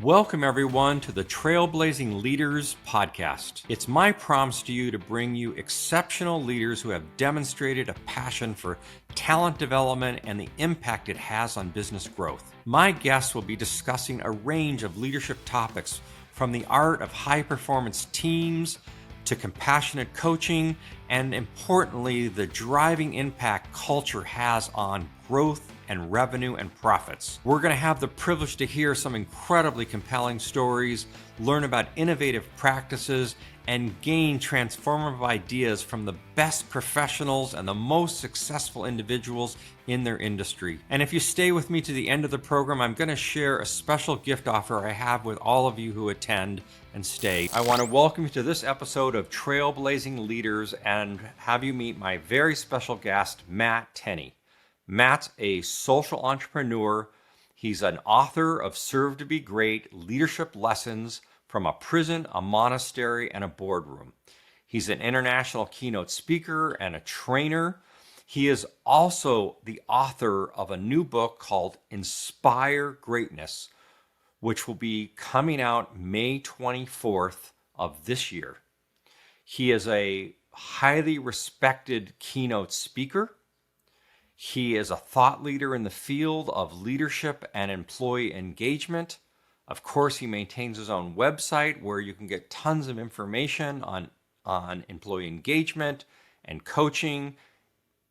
Welcome, everyone, to the Trailblazing Leaders podcast. It's my promise to you to bring you exceptional leaders who have demonstrated a passion for talent development and the impact it has on business growth. My guests will be discussing a range of leadership topics, from the art of high-performance teams to compassionate coaching, and importantly, the driving impact culture has on growth and revenue and profits. We're going to have the privilege to hear some incredibly compelling stories, learn about innovative practices, and gain transformative ideas from the best professionals and the most successful individuals in their industry. And if you stay with me to the end of the program, I'm going to share a special gift offer I have with all of you who attend and stay. I want to welcome you to this episode of Trailblazing Leaders and have you meet my very special guest, Matt Tenney. Matt's a social entrepreneur. He's an author of Serve to Be Great: Leadership Lessons from a Prison, a Monastery, and a Boardroom. He's an international keynote speaker and a trainer. He is also the author of a new book called Inspire Greatness, which will be coming out May 24th of this year. He is a highly respected keynote speaker. He is a thought leader in the field of leadership and employee engagement. Of course, he maintains his own website where you can get tons of information on employee engagement and coaching,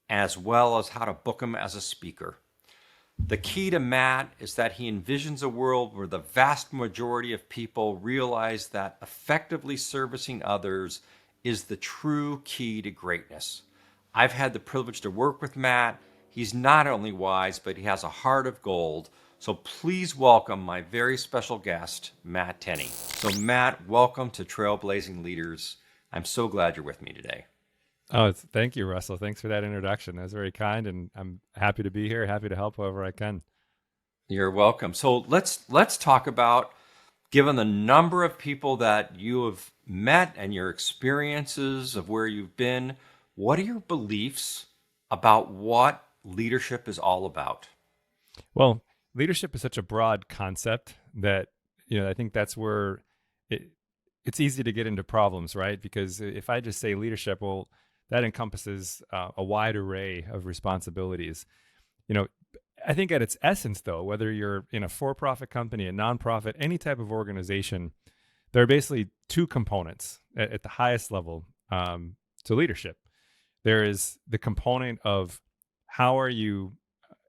as well as how to book him as a speaker. The key to Matt is that he envisions a world where the vast majority of people realize that effectively servicing others is the true key to greatness. I've had the privilege to work with Matt. He's not only wise, but he has a heart of gold. So please welcome my very special guest, Matt Tenney. So Matt, welcome to Trailblazing Leaders. I'm so glad you're with me today. Oh, thank you, Russell. Thanks for that introduction. That was very kind, and I'm happy to be here, happy to help however I can. You're welcome. So let's talk about, given the number of people that you have met and your experiences of where you've been, what are your beliefs about what leadership is all about? Well, leadership is such a broad concept that, I think that's where it's easy to get into problems, right? Because if I just say leadership, well, that encompasses a wide array of responsibilities. I think at its essence, though, whether you're in a for-profit company, a nonprofit, any type of organization, there are basically two components at the highest level to leadership. There is the component of how are you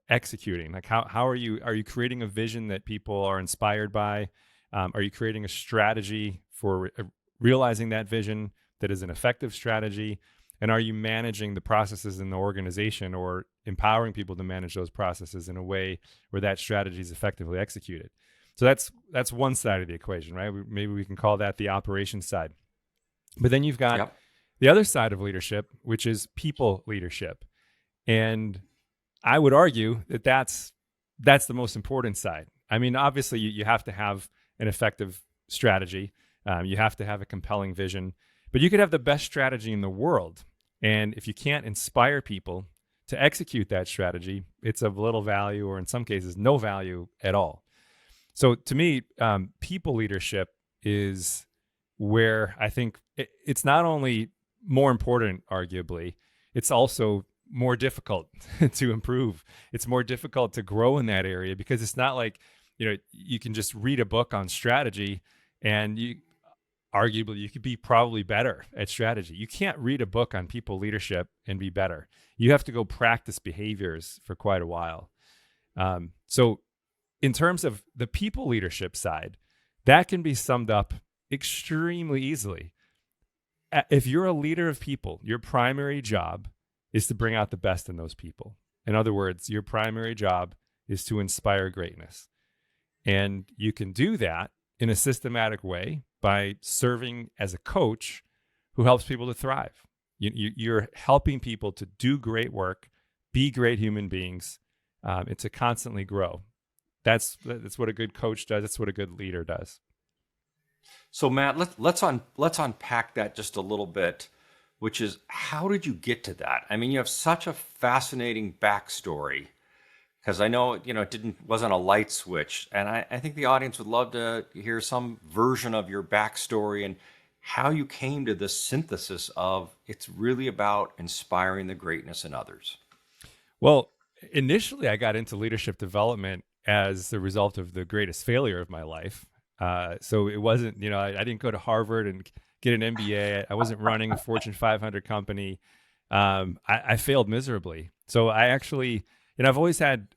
executing? Like how are you creating a vision that people are inspired by? Are you creating a strategy for realizing that vision that is an effective strategy? And are you managing the processes in the organization or empowering people to manage those processes in a way where that strategy is effectively executed? So that's one side of the equation, right? Maybe we can call that the operations side. But then you've got the other side of leadership, which is people leadership. And I would argue that that's the most important side. I mean, obviously, you have to have an effective strategy. You have to have a compelling vision. But you could have the best strategy in the world. And if you can't inspire people to execute that strategy, it's of little value, or in some cases, no value at all. So to me, people leadership is where I think it's not only more important, arguably, it's also more difficult to improve. It's more difficult to grow in that area because it's not like, you can just read a book on strategy and you could be probably better at strategy. You can't read a book on people leadership and be better. You have to go practice behaviors for quite a while. So in terms of the people leadership side, that can be summed up extremely easily. If you're a leader of people, your primary job is to bring out the best in those people. In other words, your primary job is to inspire greatness. And you can do that in a systematic way by serving as a coach who helps people to thrive. You're helping people to do great work, be great human beings, and to constantly grow. That's what a good coach does. That's what a good leader does. So Matt, let's unpack that just a little bit, which is, how did you get to that? I mean, you have such a fascinating backstory. Because I know, it wasn't a light switch. And I think the audience would love to hear some version of your backstory and how you came to this synthesis of it's really about inspiring the greatness in others. Well, initially, I got into leadership development as the result of the greatest failure of my life. So it wasn't, I didn't go to Harvard and get an MBA. I wasn't running a Fortune 500 company. I failed miserably. So I actually, I've always had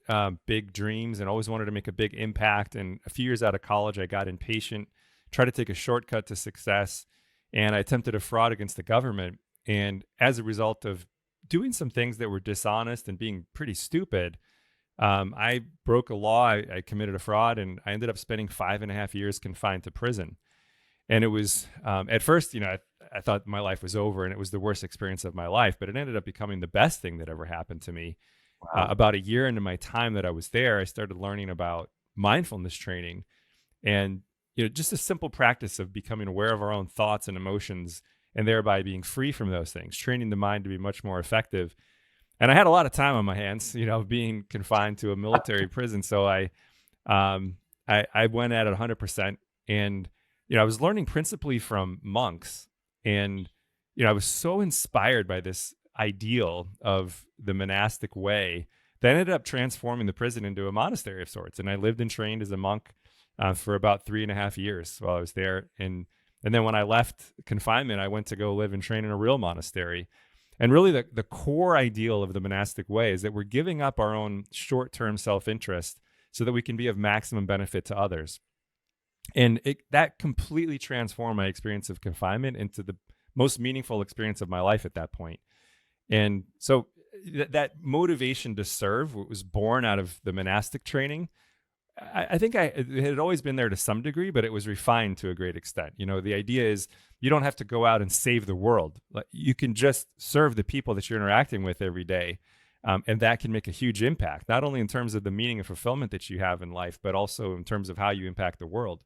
big dreams and always wanted to make a big impact. And a few years out of college, I got impatient, tried to take a shortcut to success, and I attempted a fraud against the government. And as a result of doing some things that were dishonest and being pretty stupid, I broke a law. I committed a fraud, and I ended up spending 5.5 years confined to prison. And it was at first, I thought my life was over, and it was the worst experience of my life. But it ended up becoming the best thing that ever happened to me. Wow. About a year into my time that I was there, I started learning about mindfulness training, and just a simple practice of becoming aware of our own thoughts and emotions, and thereby being free from those things, training the mind to be much more effective. And I had a lot of time on my hands, being confined to a military prison. So I went at it 100%. And, I was learning principally from monks. And, I was so inspired by this ideal of the monastic way that I ended up transforming the prison into a monastery of sorts. And I lived and trained as a monk for about 3.5 years while I was there. And then when I left confinement, I went to go live and train in a real monastery. And really the core ideal of the monastic way is that we're giving up our own short-term self-interest so that we can be of maximum benefit to others. And that completely transformed my experience of confinement into the most meaningful experience of my life at that point. And so that motivation to serve was born out of the monastic training. I think it had always been there to some degree, but it was refined to a great extent. The idea is you don't have to go out and save the world. You can just serve the people that you're interacting with every day. And that can make a huge impact, not only in terms of the meaning and fulfillment that you have in life, but also in terms of how you impact the world.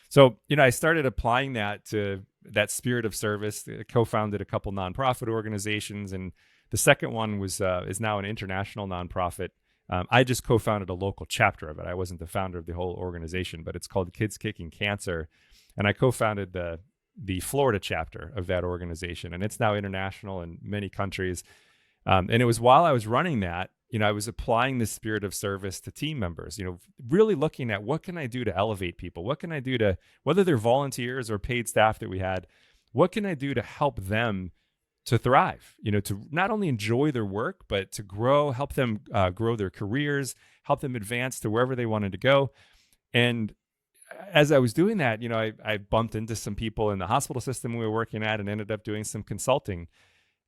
So, I started applying that to that spirit of service. I co-founded a couple nonprofit organizations, and the second one is now an international nonprofit. I just co-founded a local chapter of it. I wasn't the founder of the whole organization, but it's called Kids Kicking Cancer. And I co-founded the Florida chapter of that organization. And it's now international in many countries. And it was while I was running that, I was applying this spirit of service to team members, really looking at what can I do to elevate people? What can I do to, whether they're volunteers or paid staff that we had, what can I do to help them to thrive, to not only enjoy their work, but to grow, help them grow their careers, help them advance to wherever they wanted to go. And as I was doing that, I bumped into some people in the hospital system we were working at and ended up doing some consulting.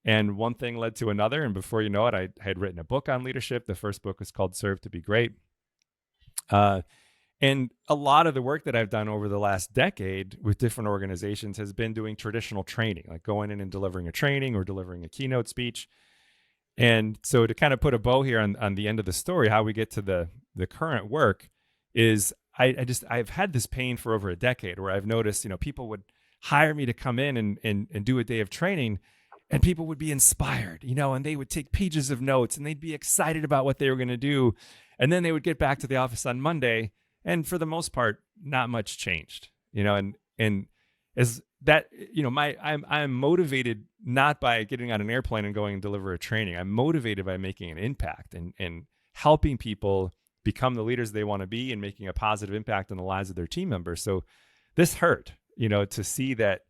And one thing led to another. And before you know it, I had written a book on leadership. The first book was called Serve to Be Great. And a lot of the work that I've done over the last decade with different organizations has been doing traditional training, like going in and delivering a training or delivering a keynote speech. And so to kind of put a bow here on the end of the story, how we get to the current work is I've had this pain for over a decade where I've noticed, people would hire me to come in and do a day of training, and people would be inspired, and they would take pages of notes and they'd be excited about what they were going to do. And then they would get back to the office on Monday. And for the most part, not much changed, and as that, I'm motivated not by getting on an airplane and going and deliver a training. I'm motivated by making an impact and helping people become the leaders they want to be and making a positive impact on the lives of their team members. So this hurt, to see that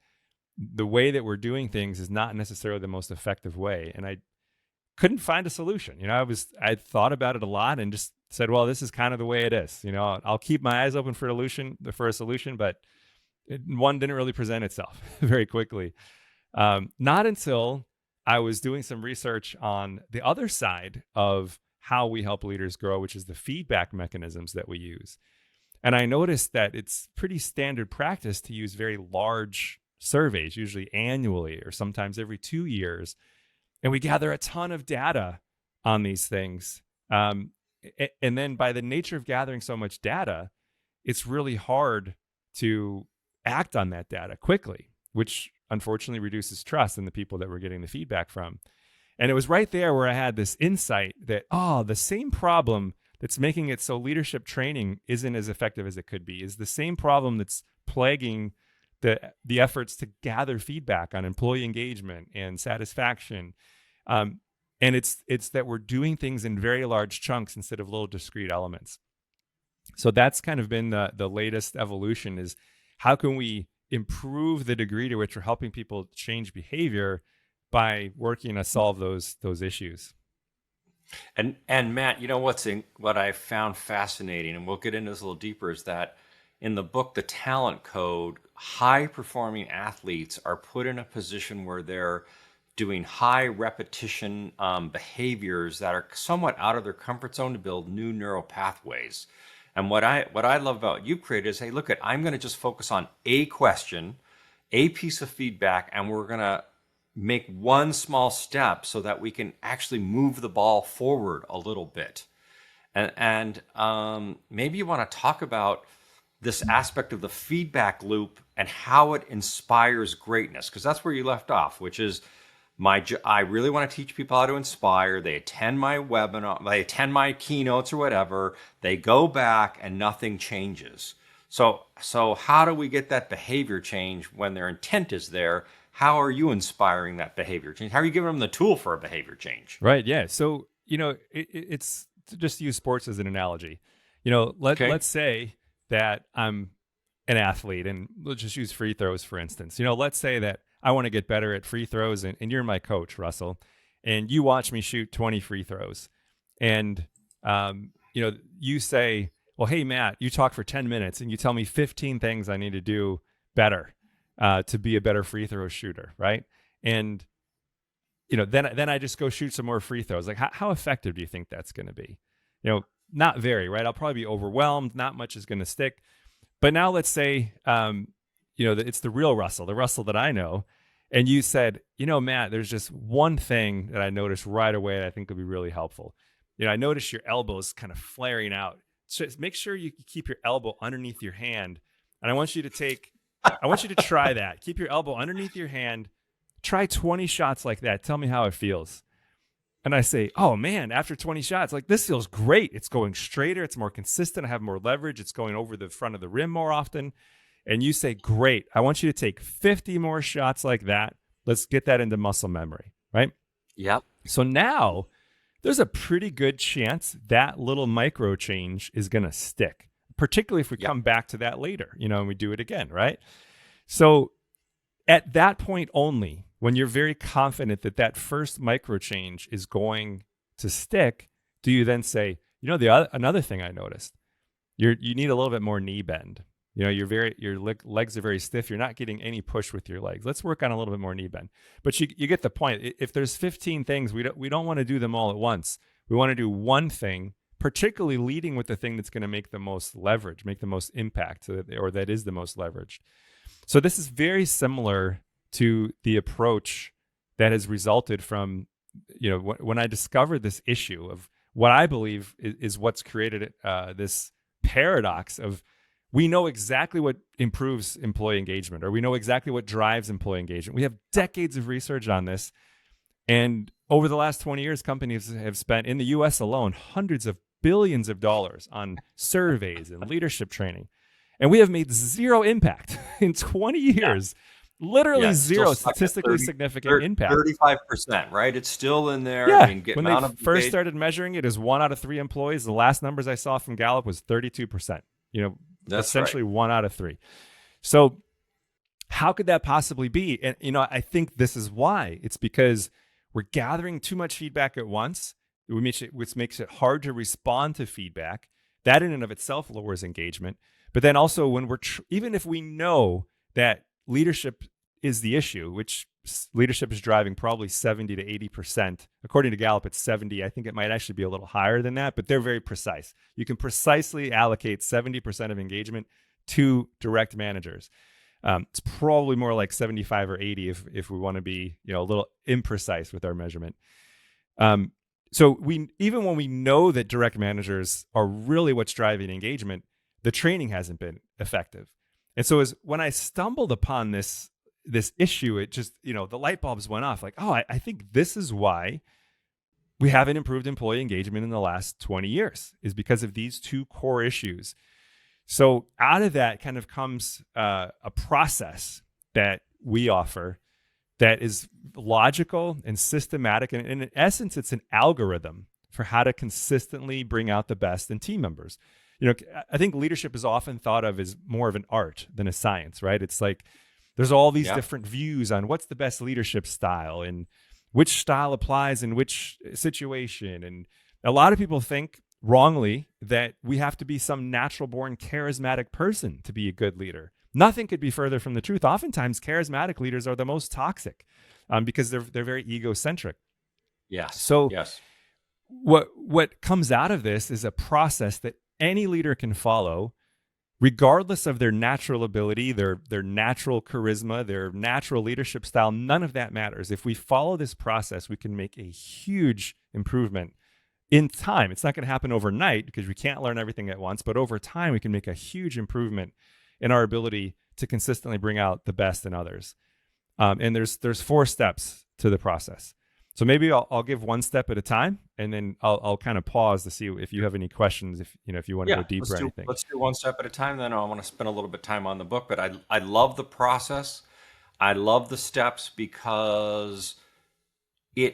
the way that we're doing things is not necessarily the most effective way. And I couldn't find a solution. I thought about it a lot and just said, well, this is kind of the way it is. I'll keep my eyes open for a solution, but one didn't really present itself very quickly. Not until I was doing some research on the other side of how we help leaders grow, which is the feedback mechanisms that we use. And I noticed that it's pretty standard practice to use very large surveys, usually annually or sometimes every 2 years. And we gather a ton of data on these things. And then by the nature of gathering so much data, it's really hard to act on that data quickly, which unfortunately reduces trust in the people that we're getting the feedback from. And it was right there where I had this insight that, the same problem that's making it so leadership training isn't as effective as it could be is the same problem that's plaguing the efforts to gather feedback on employee engagement and satisfaction. And it's that we're doing things in very large chunks instead of little discrete elements. So that's kind of been the latest evolution, is how can we improve the degree to which we're helping people change behavior by working to solve those issues. And Matt, what I found fascinating, and we'll get into this a little deeper, is that in the book, The Talent Code, high performing athletes are put in a position where they're doing high repetition behaviors that are somewhat out of their comfort zone to build new neural pathways. And what I love about you, Created, is, hey, look, I'm going to just focus on a question, a piece of feedback, and we're going to make one small step so that we can actually move the ball forward a little bit. And maybe you want to talk about this aspect of the feedback loop and how it inspires greatness, because that's where you left off, which is I really want to teach people how to inspire. They attend my webinar, they attend my keynotes or whatever. They go back and nothing changes. So how do we get that behavior change when their intent is there? How are you inspiring that behavior change? How are you giving them the tool for a behavior change? Right. Yeah. So, it's to just use sports as an analogy. Let's say that I'm an athlete, and let's just use free throws, for instance. Let's say that I want to get better at free throws, and you're my coach, Russell, and you watch me shoot 20 free throws. And, you say, well, hey, Matt, you talk for 10 minutes and you tell me 15 things I need to do better to be a better free throw shooter, right? And, then I just go shoot some more free throws. Like, how effective do you think that's going to be? Not very, right? I'll probably be overwhelmed. Not much is going to stick. But now let's say, that it's the real Russell, the Russell that I know. And you said, Matt, there's just one thing that I noticed right away that I think would be really helpful. I noticed your elbows kind of flaring out. So make sure you keep your elbow underneath your hand. And I want you to try that. Keep your elbow underneath your hand. Try 20 shots like that. Tell me how it feels. And I say, oh man, after 20 shots, like, this feels great. It's going straighter. It's more consistent. I have more leverage. It's going over the front of the rim more often. And you say, great. I want you to take 50 more shots like that. Let's get that into muscle memory, right? Yep. So now there's a pretty good chance that little micro change is going to stick, particularly if we come back to that later, and we do it again, right? So at that point only, when you're very confident that first micro change is going to stick, do you then say, another thing I noticed, you need a little bit more knee bend. Your legs are very stiff. You're not getting any push with your legs. Let's work on a little bit more knee bend. But you get the point. If there's 15 things, we don't want to do them all at once. We want to do one thing, particularly leading with the thing that's going to make the most leverage, make the most impact, or that is the most leveraged. So this is very similar to the approach that has resulted from, when I discovered this issue of what I believe is what's created this paradox of, we know exactly what improves employee engagement, or we know exactly what drives employee engagement. We have decades of research on this. And over the last 20 years, companies have spent, in the US alone, hundreds of billions of dollars on surveys and leadership training. And we have made zero impact in 20 years. Yeah. Literally zero statistically significant impact. 35%, right? It's still in there. Yeah. When they first started measuring it as 1 out of 3 employees, the last numbers I saw from Gallup was 32%. That's essentially right. 1 out of 3. So how could that possibly be? And, I think this is why. It's because we're gathering too much feedback at once, which makes it hard to respond to feedback. That in and of itself lowers engagement. But then also when even if we know that leadership is the issue, which leadership is driving probably 70 to 80%. According to Gallup, it's 70. I think it might actually be a little higher than that, but they're very precise. You can precisely allocate 70% of engagement to direct managers. It's probably more like 75 or 80 if we want to be, a little imprecise with our measurement. So even when we know that direct managers are really what's driving engagement, the training hasn't been effective. And so when I stumbled upon this issue, it just, the light bulbs went off like, oh, I think this is why we haven't improved employee engagement in the last 20 years is because of these two core issues. So out of that kind of comes a process that we offer that is logical and systematic. And in essence, it's an algorithm for how to consistently bring out the best in team members. I think leadership is often thought of as more of an art than a science, right? It's like there's all these different views on what's the best leadership style and which style applies in which situation. And a lot of people think wrongly that we have to be some natural born charismatic person to be a good leader. Nothing could be further from the truth. Oftentimes, charismatic leaders are the most toxic because they're very egocentric. Yes. So yes. What comes out of this is a process that any leader can follow, regardless of their natural ability, their natural charisma, their natural leadership style. None of that matters. If we follow this process, we can make a huge improvement in time. It's not going to happen overnight because we can't learn everything at once, but over time, we can make a huge improvement in our ability to consistently bring out the best in others. And there's 4 steps to the process. So maybe I'll give one step at a time, and then I'll kind of pause to see if you have any questions, if you want to go deeper or anything. Let's do one step at a time. Then I want to spend a little bit of time on the book, but I love the process. I love the steps because you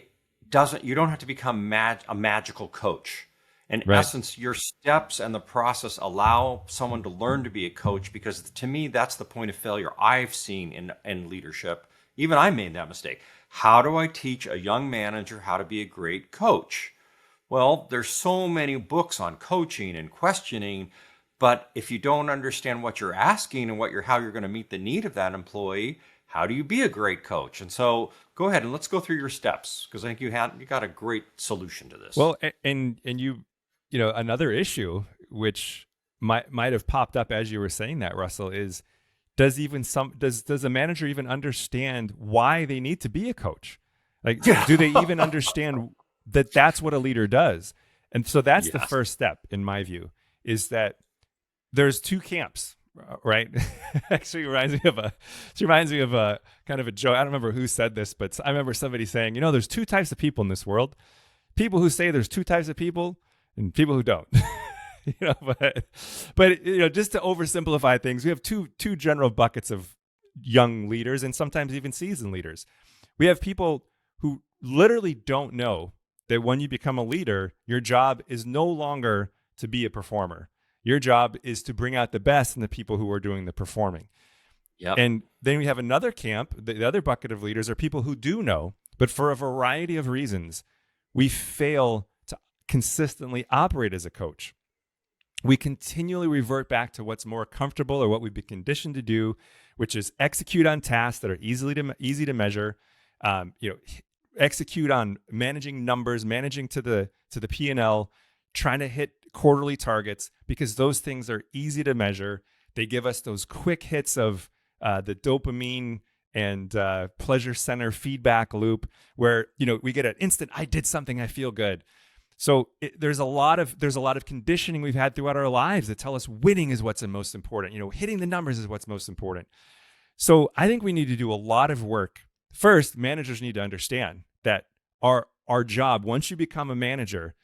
don't have to become a magical coach. In essence, your steps and the process allow someone to learn to be a coach, because to me, that's the point of failure I've seen in leadership. Even I made that mistake. How do I teach a young manager how to be a great coach? Well, there's so many books on coaching and questioning, but if you don't understand what you're asking and how you're going to meet the need of that employee, how do you be a great coach? And so go ahead and let's go through your steps, because I think you got a great solution to this. Well, and another issue which might have popped up as you were saying that, Russell, is does a manager even understand why they need to be a coach? Like, do they even understand that that's what a leader does? And so that's the first step, in my view, is that there's 2 camps, right? Actually, it reminds me of a kind of a joke. I don't remember who said this, but I remember somebody saying, there's 2 types of people in this world: people who say there's 2 types of people and people who don't. But just to oversimplify things, we have two general buckets of young leaders, and sometimes even seasoned leaders. We have people who literally don't know that when you become a leader, your job is no longer to be a performer. Your job is to bring out the best in the people who are doing the performing. Yep. And then we have another camp. The other bucket of leaders are people who do know, but for a variety of reasons, we fail to consistently operate as a coach. We continually revert back to what's more comfortable or what we've been conditioned to do, which is execute on tasks that are easy to measure. Execute on managing numbers, managing to the P&L, trying to hit quarterly targets, because those things are easy to measure. They give us those quick hits of the dopamine and pleasure center feedback loop, where we get an instant, I did something, I feel good. So there's a lot of conditioning we've had throughout our lives that tell us winning is what's the most important. Hitting the numbers is what's most important. So I think we need to do a lot of work. First, managers need to understand that our job, once you become a manager,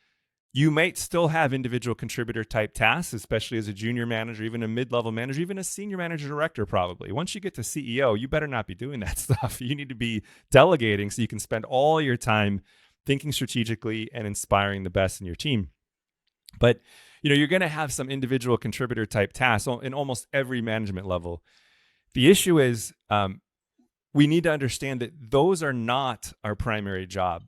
you might still have individual contributor type tasks, especially as a junior manager, even a mid-level manager, even a senior manager director probably. Once you get to CEO, you better not be doing that stuff. You need to be delegating so you can spend all your time thinking strategically and inspiring the best in your team. But you're going to have some individual contributor type tasks in almost every management level. The issue is we need to understand that those are not our primary job.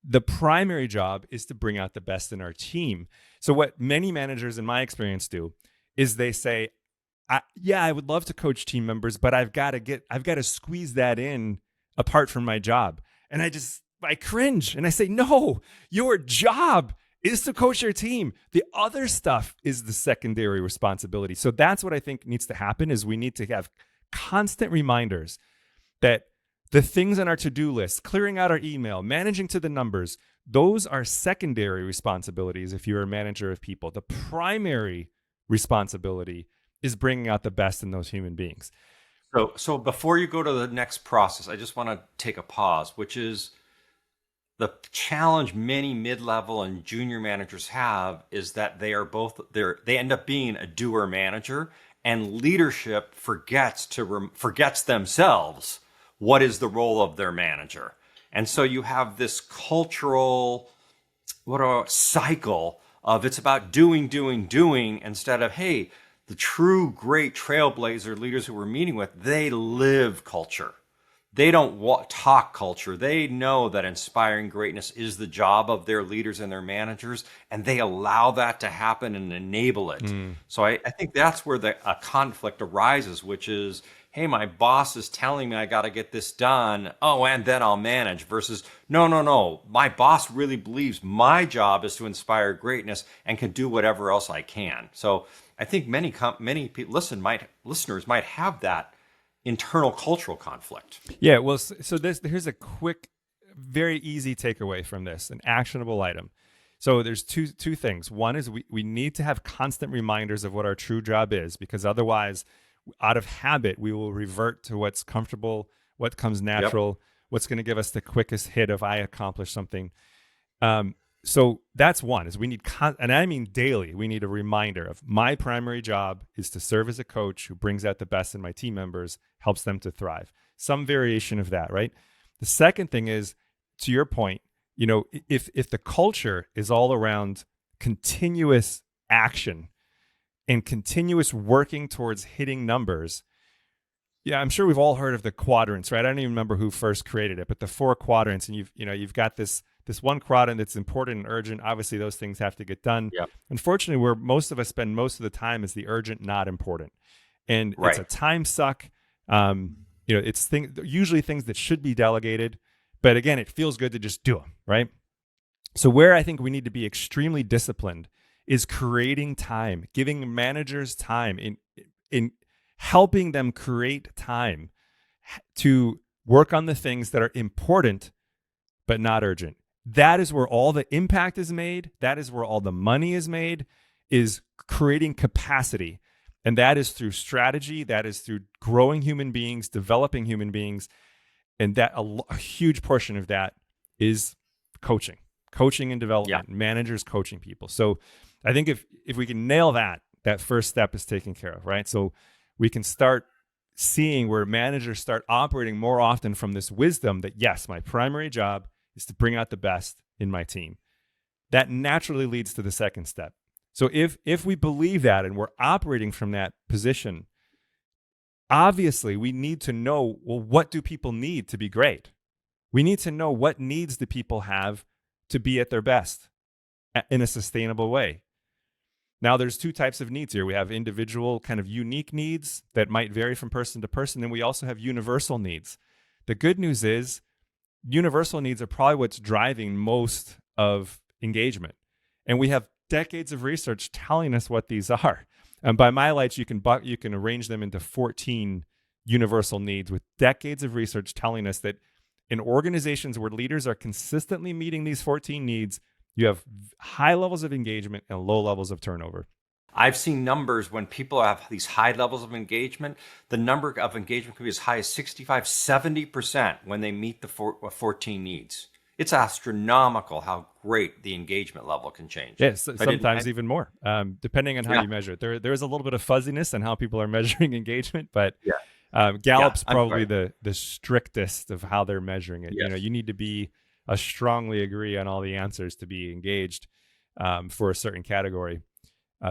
The primary job is to bring out the best in our team. So what many managers, in my experience, do is they say, I would love to coach team members, but I've got to squeeze that in apart from my job. And I cringe and I say, no, your job is to coach your team. The other stuff is the secondary responsibility. So that's what I think needs to happen, is we need to have constant reminders that the things on our to-do list, clearing out our email, managing to the numbers, those are secondary responsibilities if you're a manager of people. The primary responsibility is bringing out the best in those human beings. So before you go to the next process, I just want to take a pause, which is, The challenge many mid-level and junior managers have is that they end up being a doer manager, and leadership forgets themselves what is the role of their manager. And so you have this cultural cycle of it's about doing instead of, hey, the true great trailblazer leaders who we're meeting with, they live culture. They don't talk culture. They know that inspiring greatness is the job of their leaders and their managers, and they allow that to happen and enable it. So I think that's where a conflict arises, which is, hey, my boss is telling me I got to get this done. Oh, and then I'll manage, versus, no. My boss really believes my job is to inspire greatness and can do whatever else I can. So I think many people listeners might have that internal cultural conflict. Yeah, well, so here's a quick, very easy takeaway from this, an actionable item. So there's two things. One is we need to have constant reminders of what our true job is, because otherwise, out of habit, we will revert to what's comfortable, what comes natural, what's going to give us the quickest hit of I accomplished something. So that's one, is we need, and I mean daily, we need a reminder of my primary job is to serve as a coach who brings out the best in my team members, helps them to thrive. Some variation of that, right? The second thing is, to your point, if the culture is all around continuous action and continuous working towards hitting numbers, yeah, I'm sure we've all heard of the quadrants, right? I don't even remember who first created it, but the 4 quadrants, and you've got this one quadrant that's important and urgent. Obviously, those things have to get done. Yep. Unfortunately, where most of us spend most of the time is the urgent, not important, and it's a time suck. It's usually things that should be delegated, but again, it feels good to just do them, right? So where I think we need to be extremely disciplined is creating time, giving managers time in helping them create time to work on the things that are important but not urgent. That is where all the impact is made. That is where all the money is made, is creating capacity. And that is through strategy. That is through growing human beings, developing human beings. And that a huge portion of that is coaching and development, managers coaching people. So I think if we can nail that first step is taken care of, right? So we can start seeing where managers start operating more often from this wisdom that, yes, my primary job is to bring out the best in my team. That naturally leads to the second step. So if we believe that and we're operating from that position, obviously we need to know, well, what do people need to be great? We need to know what needs do people have to be at their best in a sustainable way. Now, there's 2 types of needs here. We have individual kind of unique needs that might vary from person to person, and we also have universal needs. The good news is universal needs are probably what's driving most of engagement. And we have decades of research telling us what these are. And by my lights, you can arrange them into 14 universal needs, with decades of research telling us that in organizations where leaders are consistently meeting these 14 needs, you have high levels of engagement and low levels of turnover. I've seen numbers when people have these high levels of engagement, the number of engagement can be as high as 65, 70% when they meet the 14 needs. It's astronomical how great the engagement level can change. Yes, sometimes even more, depending on how you measure it. There is a little bit of fuzziness on how people are measuring engagement, but Gallup's probably the strictest of how they're measuring it. Yes. You need to be strongly agree on all the answers to be engaged for a certain category.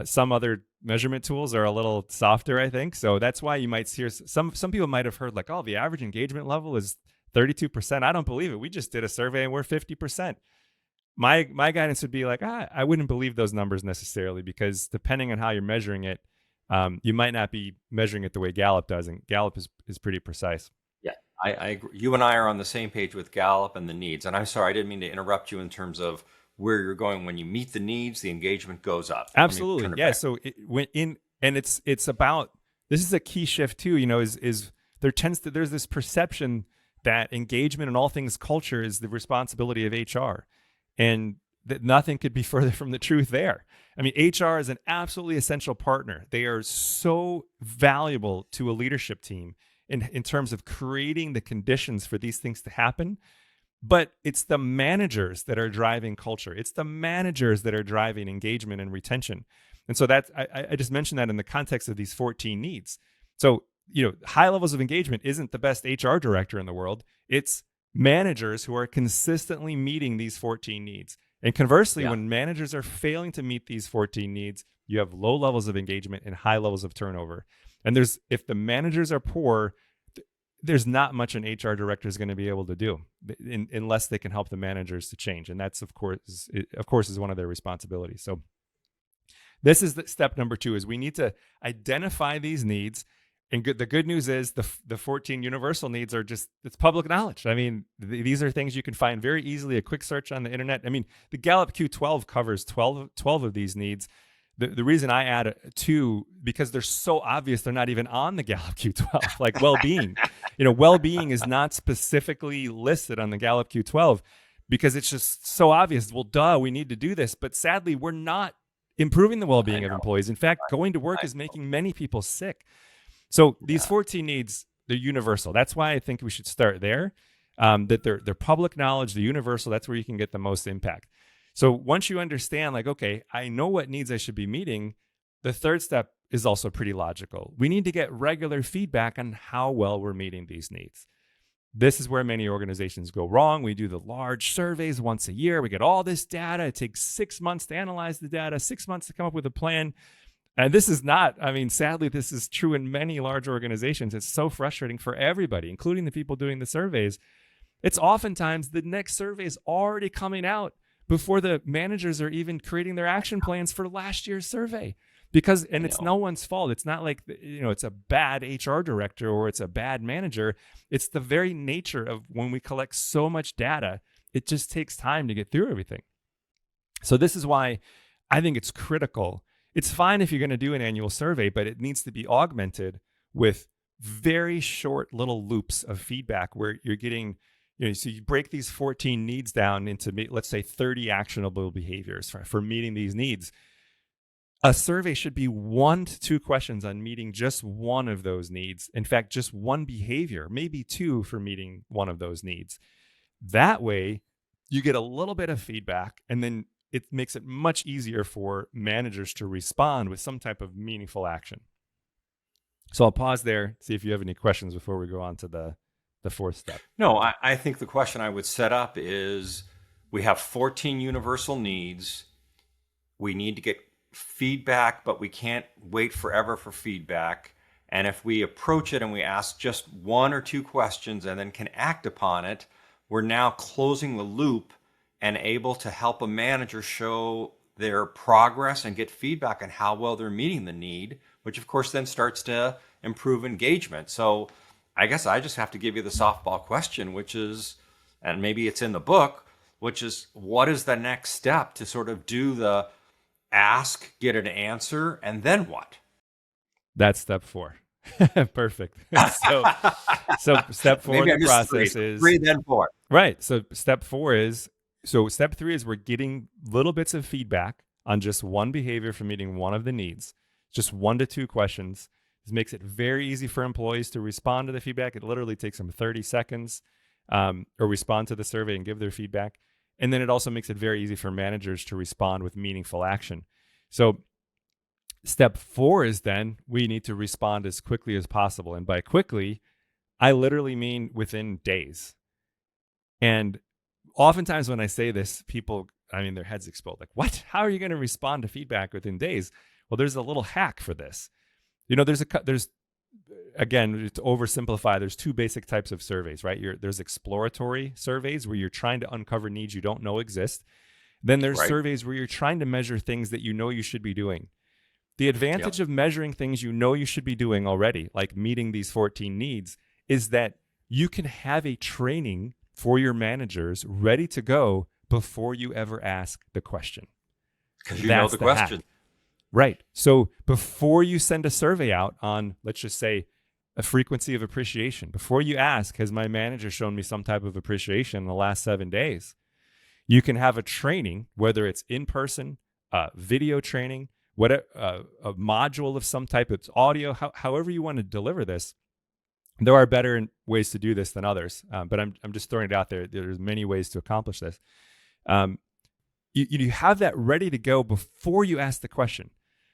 Some other measurement tools are a little softer, I think. So that's why you might hear some people might have heard like, oh, the average engagement level is 32%. I don't believe it. We just did a survey and we're 50%. My guidance would be like, I wouldn't believe those numbers necessarily, because depending on how you're measuring it, you might not be measuring it the way Gallup does. And Gallup is pretty precise. Yeah, I agree. You and I are on the same page with Gallup and the needs. And I'm sorry, I didn't mean to interrupt you in terms of where you're going. When you meet the needs, the engagement goes up. Absolutely. Yeah. So it's about, this is a key shift too, is there's this perception that engagement in all things culture is the responsibility of HR, and that nothing could be further from the truth there. I mean, HR is an absolutely essential partner. They are so valuable to a leadership team in terms of creating the conditions for these things to happen. But it's the managers that are driving culture. It's the managers that are driving engagement and retention. And so that's, I just mentioned that in the context of these 14 needs. So, high levels of engagement isn't the best HR director in the world. It's managers who are consistently meeting these 14 needs. And conversely, when managers are failing to meet these 14 needs, you have low levels of engagement and high levels of turnover. And if the managers are poor, there's not much an HR director is going to be able to do unless they can help the managers to change. And that's, of course, is one of their responsibilities. So this is step number 2, is we need to identify these needs. And the good news is the 14 universal needs are it's public knowledge. I mean, these are things you can find very easily, a quick search on the internet. I mean, the Gallup Q12 covers 12 of these needs. The reason I add 2, because they're so obvious, they're not even on the Gallup Q12, like well-being. Well-being is not specifically listed on the Gallup Q12 because it's just so obvious. Well, duh, we need to do this. But sadly, we're not improving the well-being of employees. In fact, going to work is making many people sick. So these 14 needs, they're universal. That's why I think we should start there, that they're public knowledge, they're universal. That's where you can get the most impact. So once you understand, like, okay, I know what needs I should be meeting, the third step is also pretty logical. We need to get regular feedback on how well we're meeting these needs. This is where many organizations go wrong. We do the large surveys once a year. We get all this data. It takes 6 months to analyze the data, 6 months to come up with a plan. And this is not, sadly, this is true in many large organizations. It's so frustrating for everybody, including the people doing the surveys. It's oftentimes the next survey is already coming out before the managers are even creating their action plans for last year's survey. And it's no one's fault. It's not like, it's a bad HR director or it's a bad manager. It's the very nature of when we collect so much data, it just takes time to get through everything. So this is why I think it's critical. It's fine if you're going to do an annual survey, but it needs to be augmented with very short little loops of feedback where you're getting, so you break these 14 needs down into, let's say, 30 actionable behaviors for meeting these needs. A survey should be 1 to 2 questions on meeting just one of those needs. In fact, just one behavior, maybe 2 for meeting one of those needs. That way, you get a little bit of feedback, and then it makes it much easier for managers to respond with some type of meaningful action. So I'll pause there, see if you have any questions before we go on to the fourth step. No, I think the question I would set up is, we have 14 universal needs. We need to get feedback, but we can't wait forever for feedback. And if we approach it and we ask just 1 or 2 questions and then can act upon it, we're now closing the loop and able to help a manager show their progress and get feedback on how well they're meeting the need, which of course then starts to improve engagement. So I guess I just have to give you the softball question, which is, and maybe it's in the book, which is, what is the next step to sort of do the ask, get an answer, and then what? That's step 4. Perfect. So step 4 in the process is 3, then 4. Right. So step 3 is we're getting little bits of feedback on just one behavior from meeting one of the needs, just 1 to 2 questions. This makes it very easy for employees to respond to the feedback. It literally takes them 30 seconds or respond to the survey and give their feedback. And then it also makes it very easy for managers to respond with meaningful action. So step 4 is then we need to respond as quickly as possible. And by quickly, I literally mean within days. And oftentimes when I say this, people, their heads explode. Like, what? How are you going to respond to feedback within days? Well, there's a little hack for this. There's again, to oversimplify, there's 2 basic types of surveys, right? There's exploratory surveys where you're trying to uncover needs you don't know exist. Then there's surveys where you're trying to measure things that you know you should be doing. The advantage of measuring things you know you should be doing already, like meeting these 14 needs, is that you can have a training for your managers ready to go before you ever ask the question. Because you know the question. Hack. Right. So before you send a survey out on, let's just say, a frequency of appreciation, before you ask, has my manager shown me some type of appreciation in the last 7 days? You can have a training, whether it's in person, video training, a module of some type, it's audio, however you want to deliver this. There are better ways to do this than others, but I'm just throwing it out there. There's many ways to accomplish this. Um, you have that ready to go before you ask the question.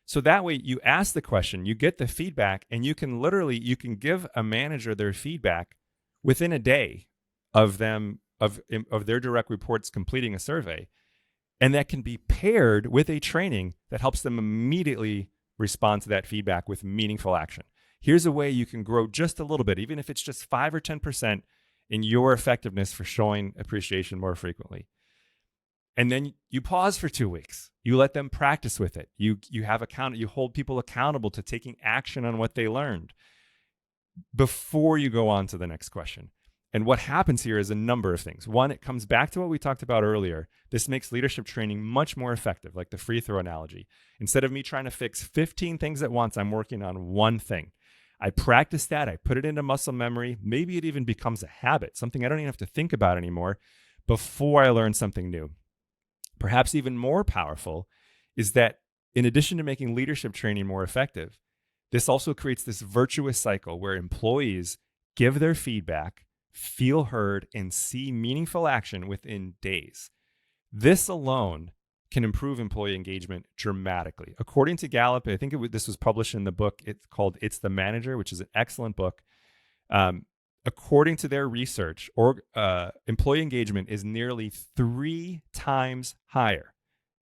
So that way you ask the question, you get the feedback, and you can give a manager their feedback within a day of their direct reports completing a survey. And that can be paired with a training that helps them immediately respond to that feedback with meaningful action. Here's a way you can grow just a little bit, even if it's just 5 or 10% in your effectiveness for showing appreciation more frequently. And then you pause for 2 weeks. You let them practice with it. You hold people accountable to taking action on what they learned before you go on to the next question. And what happens here is a number of things. One, it comes back to what we talked about earlier. This makes leadership training much more effective, like the free throw analogy. Instead of me trying to fix 15 things at once, I'm working on one thing. I practice that. I put it into muscle memory. Maybe it even becomes a habit, something I don't even have to think about anymore before I learn something new. Perhaps even more powerful is that in addition to making leadership training more effective, this also creates this virtuous cycle where employees give their feedback, feel heard, and see meaningful action within days. This alone can improve employee engagement dramatically. According to Gallup, I think this was published in the book. It's called It's the Manager, which is an excellent book. According to their research, employee engagement is nearly 3 times higher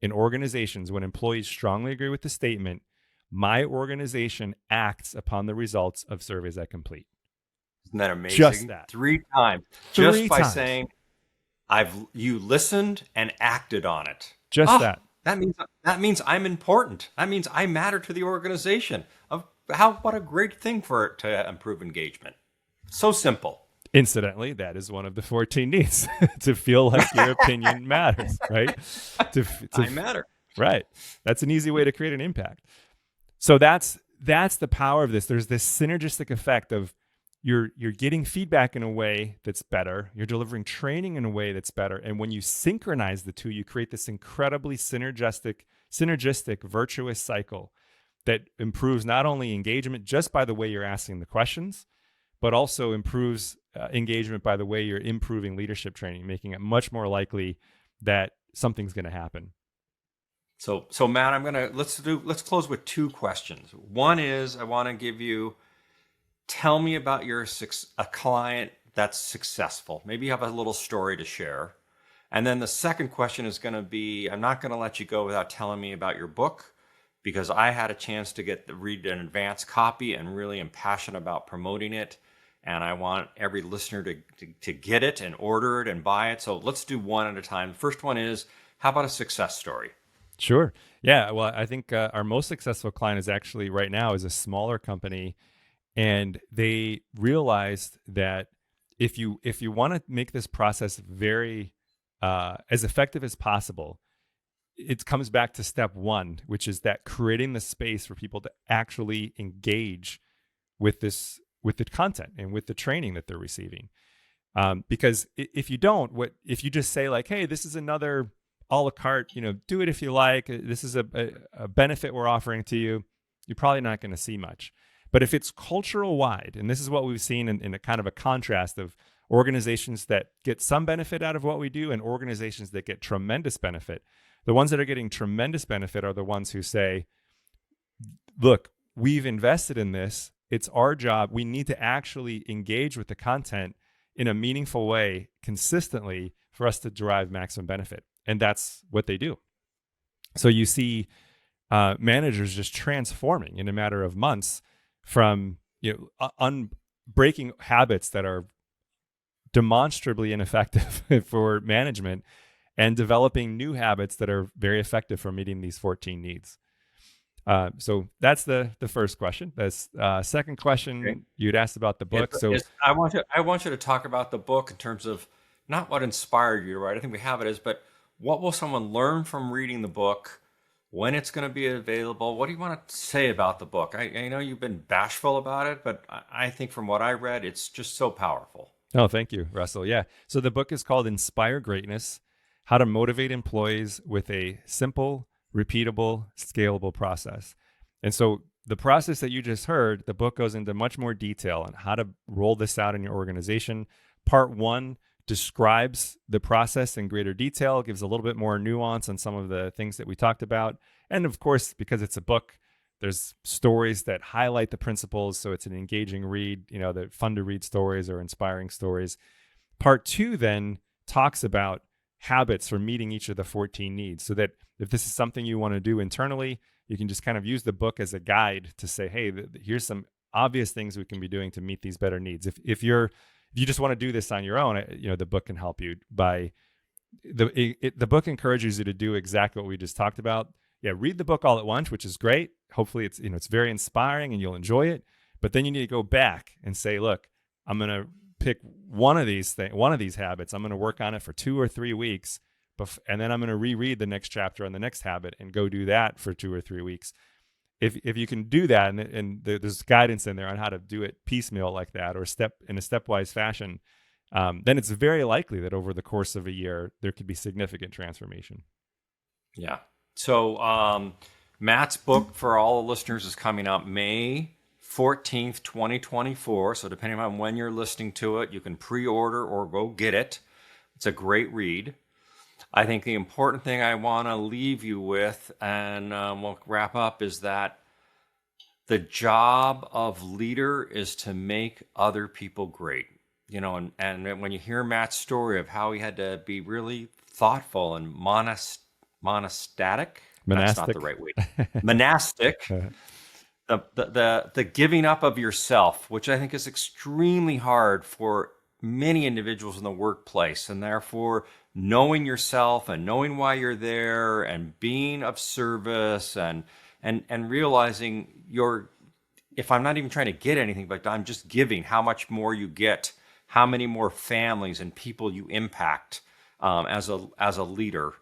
in organizations when employees strongly agree with the statement, "My organization acts upon the results of surveys I complete." Isn't that amazing? Just that. 3 times. Just by saying, you listened and acted on it. Just that. That means I'm important. That means I matter to the organization. What a great thing for it to improve engagement. So simple. Incidentally, that is one of the 14 needs to feel like your opinion matters, right? I matter. Right. That's an easy way to create an impact. So that's the power of this. There's this synergistic effect of you're getting feedback in a way that's better. You're delivering training in a way that's better. And when you synchronize the two, you create this incredibly synergistic, virtuous cycle that improves not only engagement just by the way you're asking the questions, but also improves engagement by the way you're improving leadership training, making it much more likely that something's going to happen. So Matt, let's close with 2 questions. One is, I want to give you, tell me about a client that's successful. Maybe you have a little story to share. And then the second question is going to be, I'm not going to let you go without telling me about your book, because I had a chance to read an advanced copy and really am passionate about promoting it. And I want every listener to get it and order it and buy it. So let's do one at a time. The first one is, how about a success story? Sure. Yeah. Well, I think our most successful client is actually right now is a smaller company, and they realized that if you want to make this process very as effective as possible, it comes back to step 1, which is that creating the space for people to actually engage with the content and with the training that they're receiving. Because if you don't, if you just say like, "Hey, this is another a la carte, do it if you like. This is a benefit we're offering to you," you're probably not going to see much. But if it's cultural wide, and this is what we've seen in a kind of a contrast of organizations that get some benefit out of what we do and organizations that get tremendous benefit, the ones that are getting tremendous benefit are the ones who say, "Look, we've invested in this. It's our job. We need to actually engage with the content in a meaningful way consistently for us to derive maximum benefit." And that's what they do. So you see managers just transforming in a matter of months from breaking habits that are demonstrably ineffective for management and developing new habits that are very effective for meeting these 14 needs. So that's the first question. That's second question. Okay. You'd asked about the book. I want you to talk about the book in terms of not what inspired you to write. I think we have it what will someone learn from reading the book? When it's going to be available? What do you want to say about the book? I know you've been bashful about it, but I think from what I read, it's just so powerful. Oh, thank you, Russell. Yeah. So the book is called Inspire Greatness: How to Motivate Employees with a Simple, Repeatable, Scalable Process. And so the process that you just heard, the book goes into much more detail on how to roll this out in your organization. Part 1 describes the process in greater detail, gives a little bit more nuance on some of the things that we talked about. And of course, because it's a book, there's stories that highlight the principles. So it's an engaging read, they're fun to read stories or inspiring stories. Part 2 then talks about habits for meeting each of the 14 needs, so that if this is something you want to do internally, you can just kind of use the book as a guide to say, hey, here's some obvious things we can be doing to meet these better needs. If you just want to do this on your own, the book can help you by the book encourages you to do exactly what we just talked about. Yeah, read the book all at once, which is great. Hopefully it's it's very inspiring and you'll enjoy it. But then you need to go back and say, look, I'm going to pick one of these habits. I'm going to work on it for 2 or 3 weeks, and then I'm going to reread the next chapter on the next habit and go do that for 2 or 3 weeks. If you can do that, and there's guidance in there on how to do it piecemeal like that, or in a stepwise fashion, then it's very likely that over the course of a year there could be significant transformation. Yeah. So Matt's book for all the listeners is coming out May 14th, 2024. So depending on when you're listening to it, you can pre-order or go get it. It's a great read. I think the important thing I want to leave you with, and we'll wrap up, is that the job of leader is to make other people great. And when you hear Matt's story of how he had to be really thoughtful and monastic, that's not the right way. Monastic. The giving up of yourself, which I think is extremely hard for many individuals in the workplace, and therefore knowing yourself and knowing why you're there and being of service and realizing if I'm not even trying to get anything, but I'm just giving, how much more you get, how many more families and people you impact as a leader.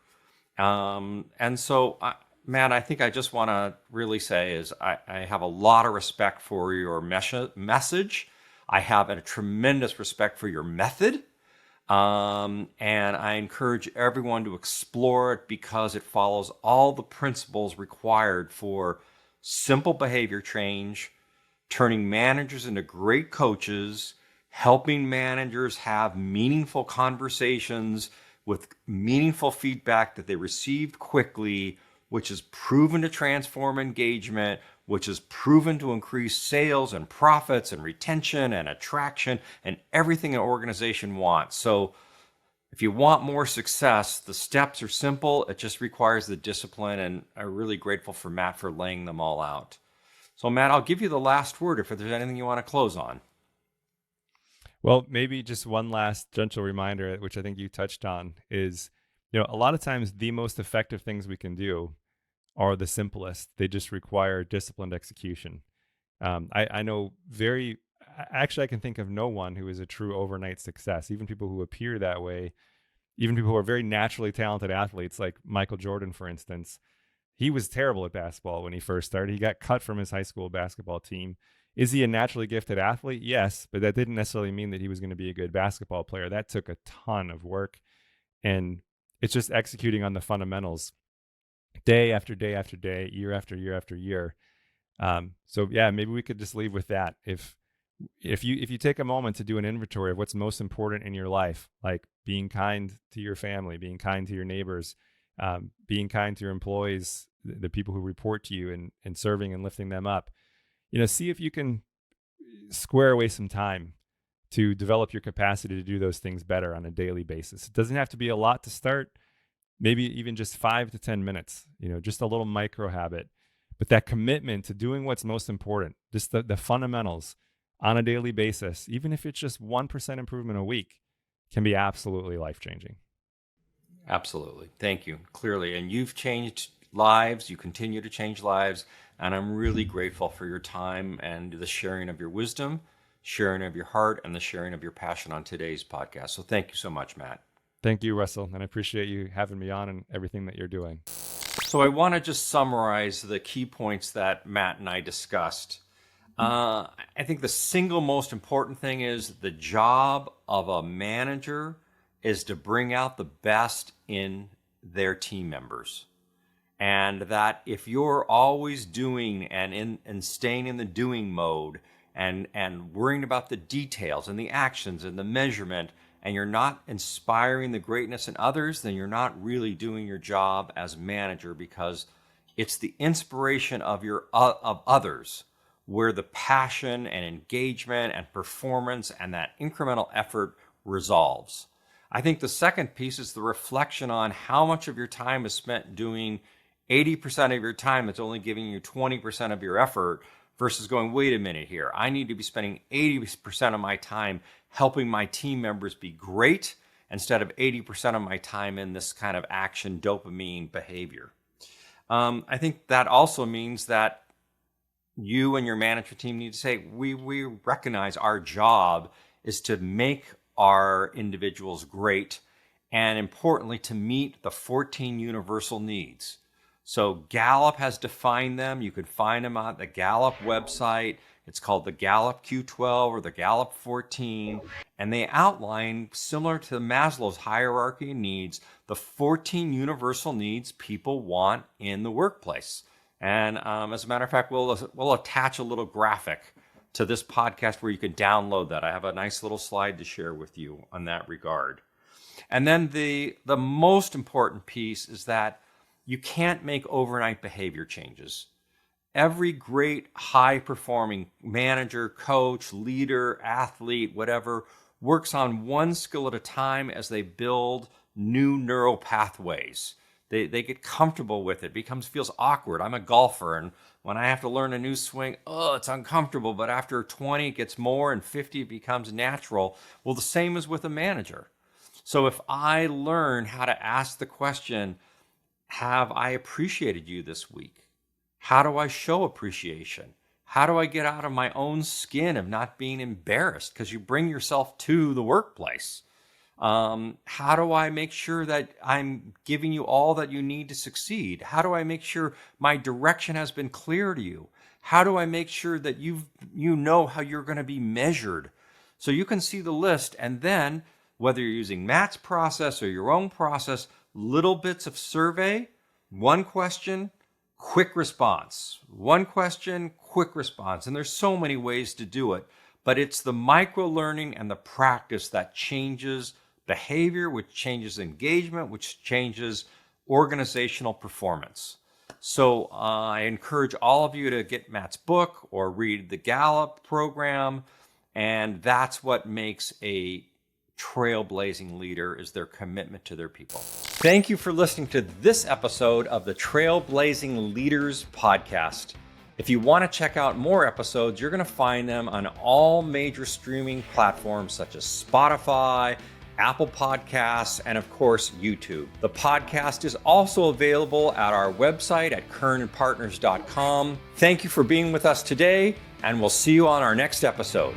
And so, Matt, I think I just want to really say is I have a lot of respect for your message. I have a tremendous respect for your method. And I encourage everyone to explore it because it follows all the principles required for simple behavior change, turning managers into great coaches, helping managers have meaningful conversations with meaningful feedback that they received quickly, which is proven to transform engagement, which is proven to increase sales and profits and retention and attraction and everything an organization wants. So if you want more success, the steps are simple. It just requires the discipline, and I'm really grateful for Matt for laying them all out. So Matt, I'll give you the last word if there's anything you want to close on. Well, maybe just one last gentle reminder, which I think you touched on, is, a lot of times the most effective things we can do are the simplest. They just require disciplined execution. I know I can think of no one who is a true overnight success. Even people who appear that way, even people who are very naturally talented athletes, like Michael Jordan, for instance. He was terrible at basketball when he first started. He got cut from his high school basketball team. Is he a naturally gifted athlete? Yes, but that didn't necessarily mean that he was going to be a good basketball player. That took a ton of work, and it's just executing on the fundamentals day after day after day, year after year after year. So yeah, maybe we could just leave with that. If you take a moment to do an inventory of what's most important in your life, like being kind to your family, being kind to your neighbors, being kind to your employees, the people who report to you, and serving and lifting them up, see if you can square away some time to develop your capacity to do those things better on a daily basis. It doesn't have to be a lot to start. Maybe even just 5 to 10 minutes, just a little micro habit. But that commitment to doing what's most important, just the fundamentals on a daily basis, even if it's just 1% improvement a week, can be absolutely life-changing. Absolutely. Thank you. Clearly. And you've changed lives. You continue to change lives. And I'm really grateful for your time and the sharing of your wisdom, sharing of your heart, and the sharing of your passion on today's podcast. So thank you so much, Matt. Thank you, Russell. And I appreciate you having me on and everything that you're doing. So I want to just summarize the key points that Matt and I discussed. I think the single most important thing is the job of a manager is to bring out the best in their team members. And that if you're always doing and staying in the doing mode and worrying about the details and the actions and the measurement, and you're not inspiring the greatness in others, then you're not really doing your job as manager, because it's the inspiration of others where the passion and engagement and performance and that incremental effort resolves. I think the second piece is the reflection on how much of your time is spent doing 80% of your time that's only giving you 20% of your effort, versus going, wait a minute here, I need to be spending 80% of my time helping my team members be great instead of 80% of my time in this kind of action dopamine behavior. I think that also means that you and your management team need to say, we recognize our job is to make our individuals great, and importantly, to meet the 14 universal needs. So Gallup has defined them. You could find them on the Gallup website. It's called the Gallup Q12 or the Gallup 14. And they outline, similar to Maslow's hierarchy of needs, the 14 universal needs people want in the workplace. And as a matter of fact, we'll attach a little graphic to this podcast where you can download that. I have a nice little slide to share with you on that regard. And then the most important piece is that you can't make overnight behavior changes. Every great high-performing manager, coach, leader, athlete, whatever, works on one skill at a time as they build new neural pathways. They get comfortable with it. Feels awkward. I'm a golfer, and when I have to learn a new swing, it's uncomfortable. But after 20, it gets more, and 50, it becomes natural. Well, the same is with a manager. So if I learn how to ask the question, have I appreciated you this week? How do I show appreciation? How do I get out of my own skin of not being embarrassed? Because you bring yourself to the workplace. How do I make sure that I'm giving you all that you need to succeed? How do I make sure my direction has been clear to you? How do I make sure that you know how you're going to be measured? So you can see the list, and then whether you're using Matt's process or your own process, little bits of survey, one question, quick response. One question, quick response. And there's so many ways to do it, but it's the micro learning and the practice that changes behavior, which changes engagement, which changes organizational performance. So I encourage all of you to get Matt's book or read the Gallup program, and that's what makes a trailblazing leader, is their commitment to their people. Thank you for listening to this episode of the Trailblazing Leaders podcast. If you want to check out more episodes, you're going to find them on all major streaming platforms such as Spotify, Apple Podcasts, and of course, YouTube. The podcast is also available at our website at kernandpartners.com. Thank you for being with us today, and we'll see you on our next episode.